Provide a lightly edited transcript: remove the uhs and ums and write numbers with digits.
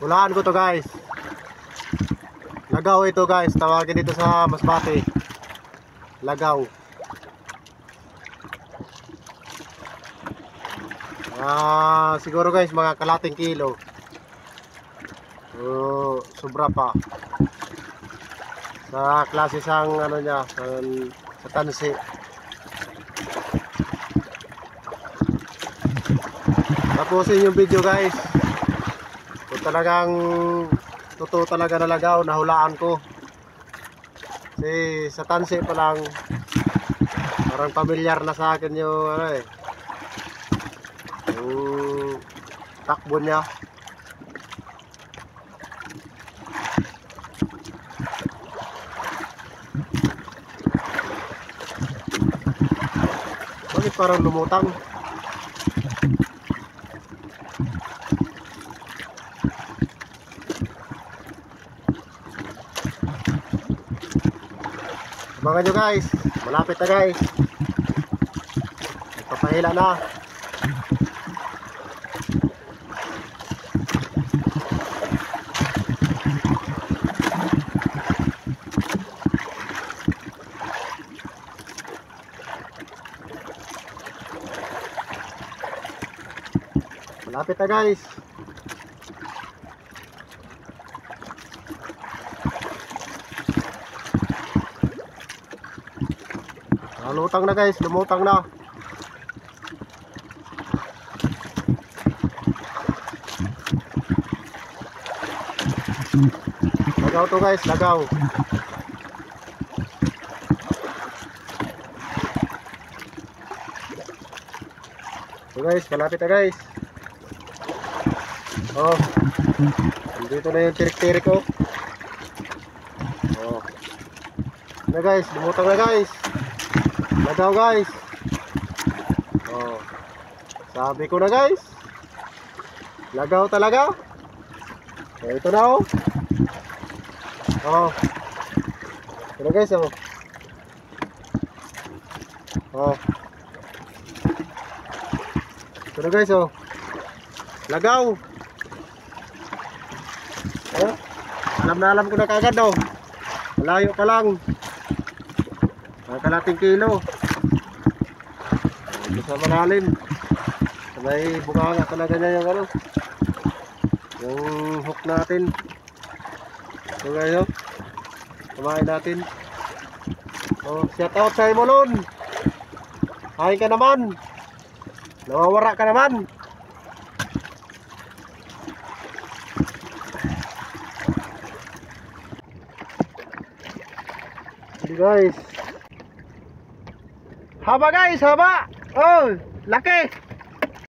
Hulaan ko to guys. Lagaw ito guys. Tawagin dito sa Masbate. Lagaw. Siguro guys mga kalating kilo. Sobra pa. Sa klase sang ano niya, sa tansi. Tapusin yung video guys. Kung talagang totoo talaga nalagaw, nahulaan ko. Kasi sa tansi pa lang parang pamilyar na sa akin yung ano yung takbo niya. Bakit parang lumutang? Abangan nyo guys, malapit na guys. Nagpapahila na. Malapit na guys. Lumutang na guys, lumutang na. Lagaw to guys, lagaw. So guys, malapit na guys. Dito na yung tirik-tirik ko. Na guys, lumutang na guys. Lagaw guys. Sabi ko na guys. Lagaw talaga. Ito na ito na guys ito na guys lagaw. Alam na alam ko na kagad malayo pa lang. Kalating kilo. Ito sa malalim. May bunganga talaga niya yung yung hook natin. So ngayon kumain natin. Shout out sa Imolon. Hain ka naman. Nawawara ka naman. Guys, haba guys, haba. Laki.